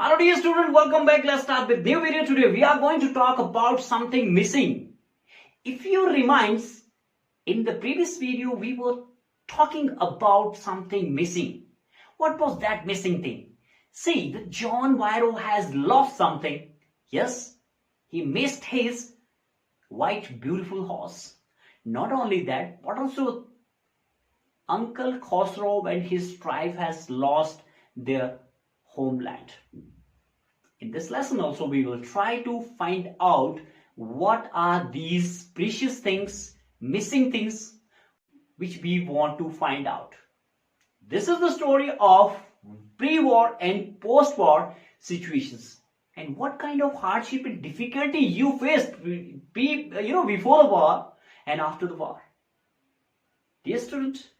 Hello dear student, welcome back. Let's start with new video. Today we are going to talk about something missing. If you remind, in the previous video we were talking about something missing. What was that missing thing? See, the John Viro has lost something. Yes, he missed his white beautiful horse. Not only that, but also Uncle Khosrow and his tribe has lost their homeland. In this lesson also we will try to find out what are these precious things, missing things which we want to find out. This is the story of pre-war and post-war situations and what kind of hardship and difficulty you faced before the war and after the war. Dear student,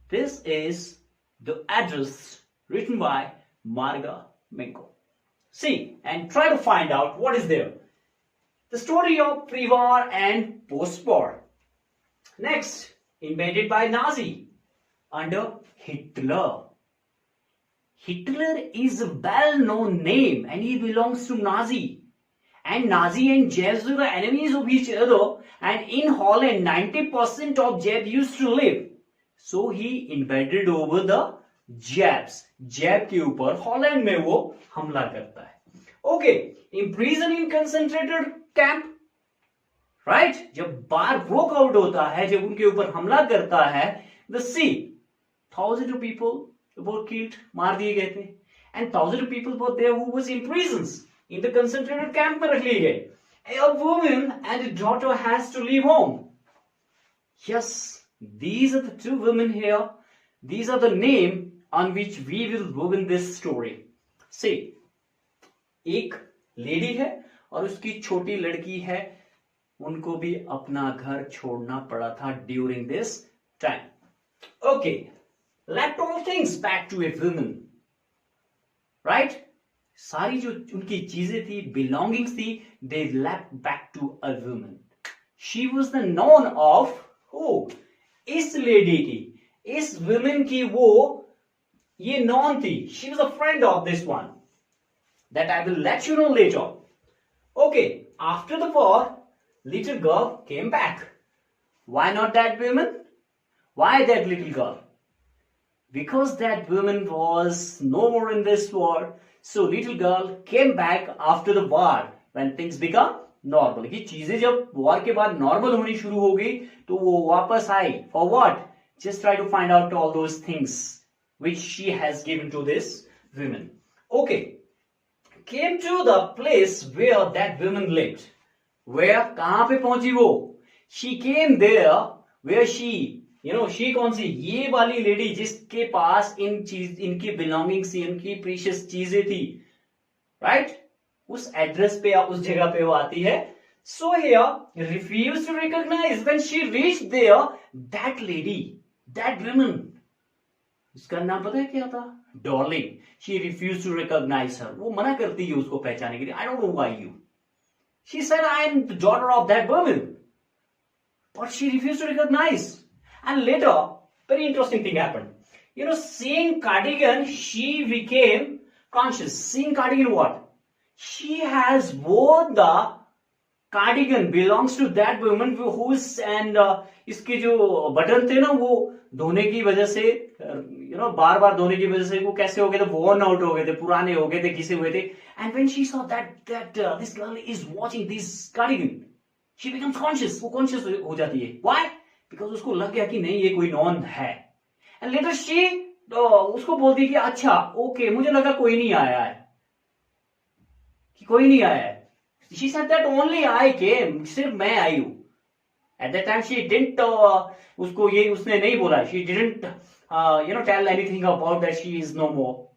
this is the address written by Marga Minko. See and try to find out what is there. The story of pre-war and post-war. Next, invented by Nazi under Hitler. Hitler is a well-known name and he belongs to Nazi. And Nazi and Jews were the enemies of each other, and in Holland 90% of Jews used to live. So he invaded over the Japs. जैब के ऊपर Holland में वो हमला करता है. Okay, imprison इन concentrated camp, right. जब बार broke out होता है, जब उनके ऊपर हमला करता है, the C 1000 of people were killed, मार दिए गए थे, and 1000 of people were there who was in prisons, in the concentrated camp में रख लिए गए. A woman and a daughter has to leave home. Yes, these are the two women here. These are the name on which we will go in this story. See, एक lady है और उसकी छोटी लड़की है, उनको भी अपना घर छोड़ना पड़ा था during this time. Okay, left all things back to a woman, right? सारी जो उनकी चीजें थी, belongings थी, they left back to a woman. She was the known of who? इस लेडी की, इस women की वो ये नॉन थी. She was a friend of this one that I will let you know later. Okay, after the war, little girl came back. Why not that woman? Why that little girl? Because that woman was no more in this war. So little girl came back after the war when things become normal. कि चीजें जब war के बाद normal होनी शुरू हो गई तो वो वापस आई. For what? Just try to find out all those things which she has given to this woman. Okay, came to the place where that woman lived. Where? कहाँ पे पहुंची वो? She came there where she, she कौन सी? ये वाली lady जिसके पास इनकी belongings थी, इनकी precious चीजें थी, right? उस एड्रेस पे या उस जगह पे वो आती है. So here, refused to recognize. When she reached there, that lady, that woman, उसका नाम पता है क्या था? Darling. She refuse to recognise her. वो मना करती है उसको पहचाने के लिए. I don't know why you. She said I am the daughter of that woman, but she refuse to recognise. And later very interesting thing happened. Seeing cardigan, she became conscious. Seeing cardigan what? She has worn the cardigan belongs to that woman who's and इसके जो button थे ना वो धोने की वजह से बार बार धोने की वजह से वो कैसे हो गए थे? worn out हो गए थे, पुराने हो गए थे, घिसे हुए थे. And when she saw that this girl is watching this cardigan, she becomes conscious. वो conscious हो जाती है. Why? Because उसको लग गया कि नहीं ये कोई नॉन है. And later she उसको बोलती है कि अच्छा ओके, मुझे लगा कोई नहीं आया है, कि कोई नहीं आया है. She said that only I came, सिर्फ मैं आई हूं. At that time she didn't उसको ये उसने नहीं बोला. She didn't tell anything about that she is no more.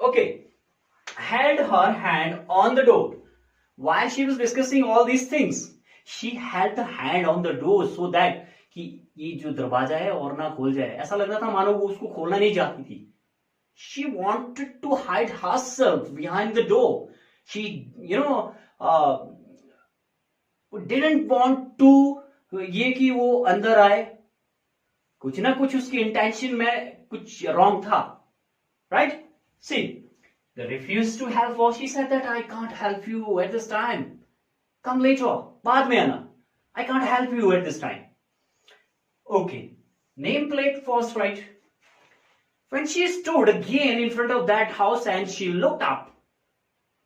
Okay, held her hand on the door while she was discussing all these things. She held the hand on the door so that कि ये जो दरवाजा है और ना खोल जाए. ऐसा लग रहा था मानो वो उसको खोलना नहीं चाहती थी. She wanted to hide herself behind the door. She didn't want to ये कि वो अंदर आए. कुछ ना कुछ उसकी इंटेंशन में कुछ रॉन्ग था, right? See They refused to help her. She said that I can't help you at this time. Come later. बाद में आना. I can't help you at this time. Okay. Nameplate first, right? When she stood again in front of that house and she looked up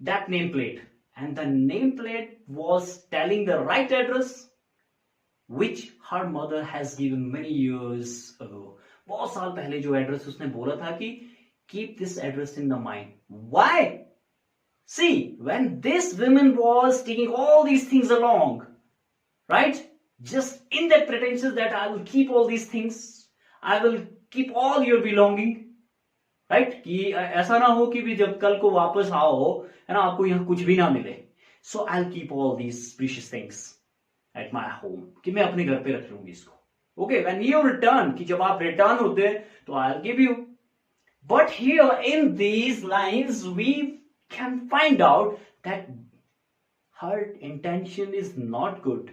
that nameplate, and the nameplate was telling the right address which her mother has given many years ago. बहुत साल पहले जो address उसने बोला था कि keep this address in the mind. Why? See, when this woman was taking all these things along, right? Just in that pretension that I will keep all these things, I will keep all your belonging, right? कि ऐसा ना हो कि भी जब कल को वापस आओ है ना आपको यहाँ कुछ भी ना मिले. So I'll keep all these precious things at my home. कि मैं अपने घर पे रख लूंगी इसको. Okay, when you return, कि जब आप return होते तो I'll give you. But here in these lines we can find out that her intention is not good.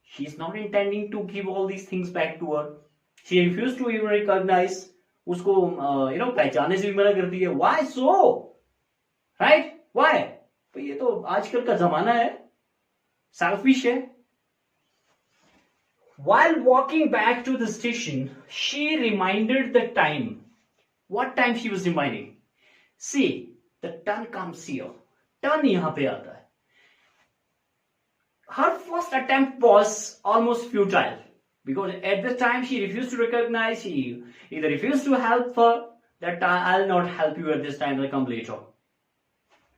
She's not intending to give all these things back to her. She refused to even recognize. उसको पहचानने से भी मना करती है. Why so? Right? Why? तो ये तो आजकल का जमाना है. Selfish है. While walking back to the station, she reminded the time. What time she was reminding? See, the turn comes here. Turn यहाँ पे आता है. Her first attempt was almost futile because at the time she refused to recognize. She either refused to help her. That I'll not help you at this time. I'll come later.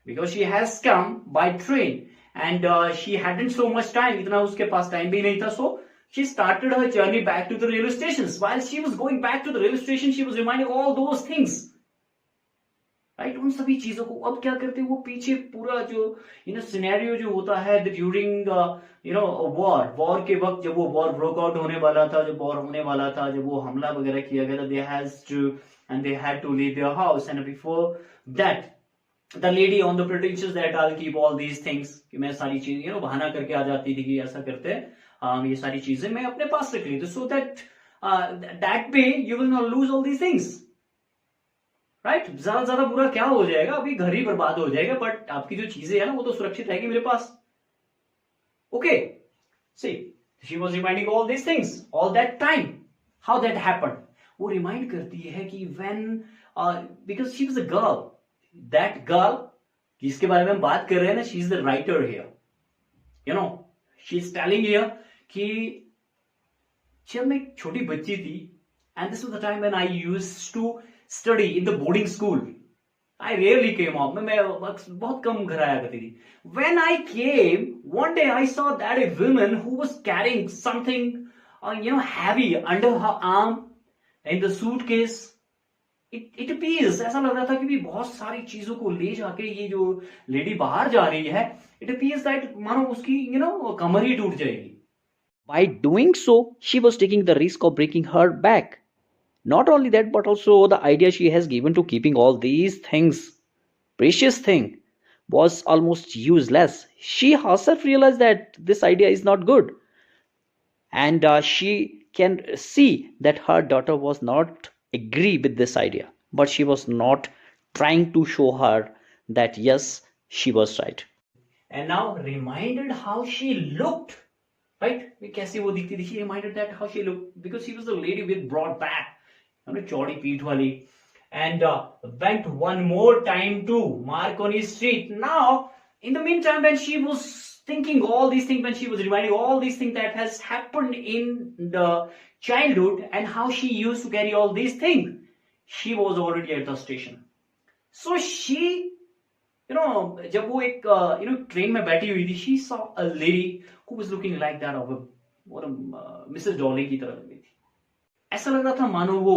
Because she has come by train and she hadn't so much time. इतना उसके पास time भी नहीं था. So she started her journey back to the railway stations. While she was going back to the railway station, she was reminding all those things. Right? उन सभी चीजों को अब क्या करते हैं वो पीछे पूरा जो सिनेरियो जो होता है ड्यूरिंग वॉर के वक्त जब वो वॉर ब्रोक आउट होने वाला था जब वॉर होने वाला था जब वो हमला वगैरह किया गया था they had to leave their house and before that the lady on the pretensions that I'll keep all these things कि मैं सारी चीज बहाना करके आ जाती थी कि ऐसा करते हैं ये सारी चीजें मैं अपने पास रख ली so that way you will not lose all these things. Right ज्यादा बुरा क्या हो जाएगा अभी घर ही बर्बाद हो जाएगा बट आपकी जो चीजें है ना वो तो सुरक्षित रहेगी मेरे पास. Okay see she was reminding all this things all that time how that happened. वो रिमाइंड करती है कि when because she was a girl that girl जिसके बारे में हम बात कर रहे हैं ना she is the writer here she is telling here कि जब मैं एक छोटी बच्ची थी and this was the time when I used to study in the boarding school. I rarely came out. मैं बहुत कम घर आया करती थी. When I came, one day I saw that a woman who was carrying something, heavy under her arm in the suitcase. It appears ऐसा लग रहा था कि भी बहुत सारी चीजों को ले जाके ये जो लेडी बाहर जा रही है. It appears that मानो उसकी कमर ही टूट जाएगी. By doing so, she was taking the risk of breaking her back. Not only that, but also the idea she has given to keeping all these things, precious thing, was almost useless. She herself realized that this idea is not good. And she can see that her daughter was not agree with this idea. But she was not trying to show her that yes, she was right. And now reminded how she looked. Right? कैसी वो दिखती थी. She reminded that how she looked because she was a lady with broad back. चौड़ी पीठ वाली and went one more time to Marconi Street. Now, in the meantime, when she was thinking all these things, when she was reminding all these things that has happened in the childhood and how she used to carry all these things, she was already at the station. So she, जब वो एक train में बैठी हुई थी, she saw a lady who was looking like that of Mrs. Dolly की तरह लग रही थी. ऐसा लग रहा था मानो वो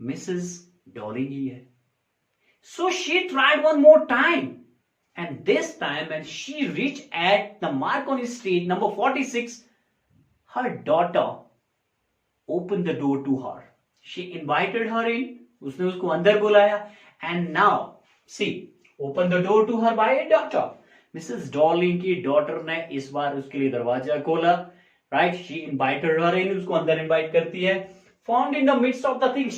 मिसेस डॉलिंग ही है. So she tried one more time, and this time when she reached at the Marconi Street, number 46, her daughter opened the door to her. She invited her in. उसने उसको अंदर बुलाया, and now see, open the door to her by a daughter. Mrs. Dolling की daughter ने इस बार उसके लिए दरवाजा खोला. Right? She invited her in. उसको अंदर invite करती है. Found in the midst of the things,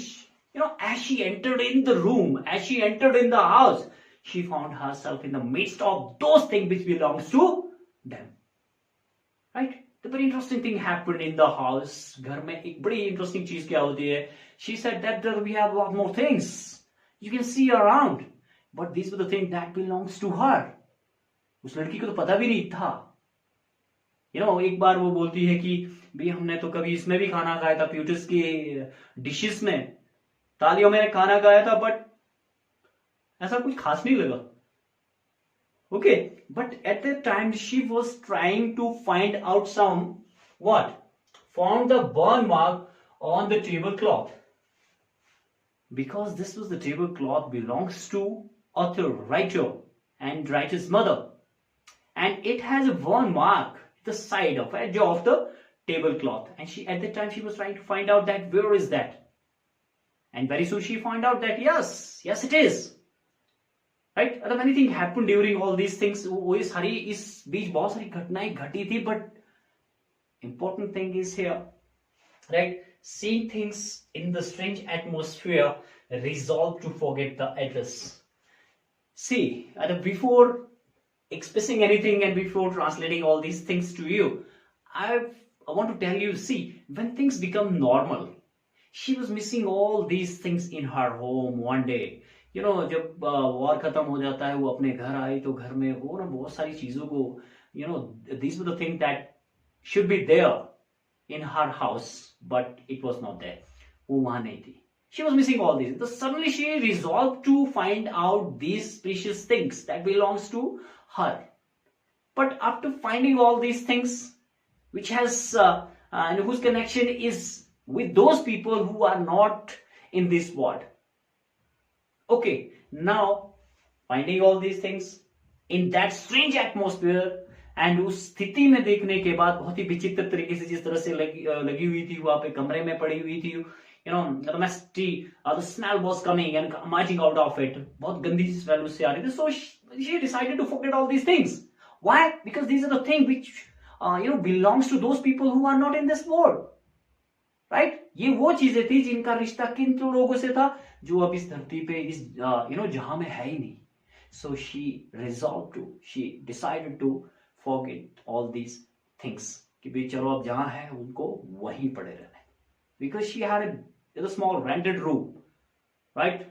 As she entered in the room, as she entered in the house, she found herself in the midst of those things which belongs to them. Right? The very interesting thing happened in the house. घर में एक बड़ी interesting चीज क्या होती है? She said that we have a lot more things you can see around, but these were the things that belongs to her. उस लड़की को तो पता भी नहीं था. एक बार वो बोलती है कि भी हमने तो कभी इसमें भी खाना खाया था, प्यूटिस की डिशेस में, थालियों में खाना खाया था, बट ऐसा कुछ खास नहीं लगा. Okay, but at that time she was trying to find out found the burn mark on the tablecloth, because this was the tablecloth belongs to author, writer, and writer's mother, and it has a burn mark the side of edge of the tablecloth, and at that time she was trying to find out that where is that, and very soon she found out that yes it is. Right? Other many things happened during all these things. इस बीच बहुत सारी घटनाएं घटी थी, but important thing is here, right? Seeing things in the strange atmosphere, resolve to forget the address. See, before expressing anything and before translating all these things to you, I want to tell you, see, when things become normal, she was missing all these things in her home one day. जब war खत्म हो जाता है, वो अपने घर आई तो घर में वो ना बहुत सारी चीजों को, these were the things that should be there in her house, but it was not there. वो वहां नहीं थी. She was missing all these. So suddenly she resolved to find out these precious things that belongs to her. But after finding all these things, which has and whose connection is with those people who are not in this world. Okay, now finding all these things in that strange atmosphere, and उस स्थिति में देखने के बाद बहुत ही विचित्र तरीके से जिस तरह से लगी हुई थी, वहां पे कमरे में पड़ी हुई थी, the musty, the smell was coming and emerging out of it. बहुत गंदी सी स्मेल उससे आ रही थी. So she decided to forget all these things. Why? Because these are the things which belongs to those people who are not in this world. Right? ये वो चीजें थी जिनका रिश्ता किन लोगों से था जो अब इस धरती पे इस जहां में है ही नहीं. So she decided to forget all these things. कि भाई चलो अब जहां है उनको वहीं पड़े रहने. Because she had a small rented room, right?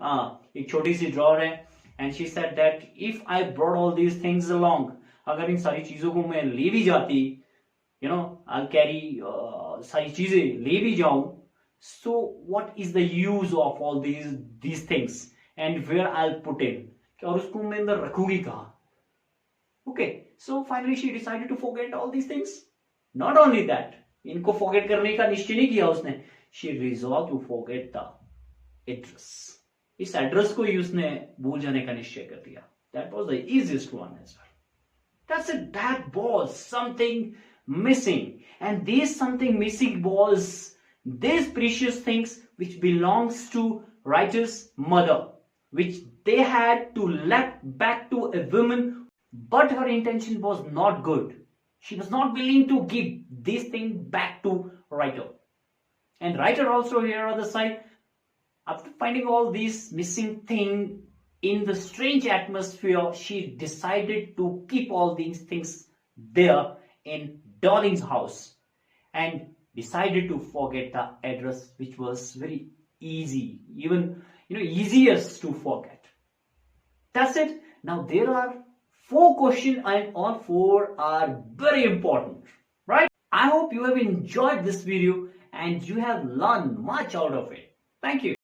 एक छोटी सी drawer है, and she said that if I brought all these things along, अगर इन सारी चीजों को मैं ले भी जाती, I'll carry सारी चीजें ले भी जाऊं, so what is the use of all these things, and where I'll put in, और उसको मैं अंदर रखूंगी कहाँ? Okay, so finally she decided to forget all these things. Not only that, इनको forget करने का निश्चय नहीं किया उसने. She resolved to forget the address. इस एड्रेस को ही उसने भूल जाने का निश्चय कर दिया. That was the easiest one as well. That's it. That was something missing, and this something missing was these precious things which belongs to writer's mother, which they had to let back to a woman, but her intention was not good. She was not willing to give this thing back to writer. And writer also here on the side, after finding all these missing thing in the strange atmosphere, she decided to keep all these things there in Darling's house, and decided to forget the address, which was very easy, even easiest to forget. That's it. Now there are 4 questions, and all 4 are very important, right? I hope you have enjoyed this video and you have learned much out of it. Thank you.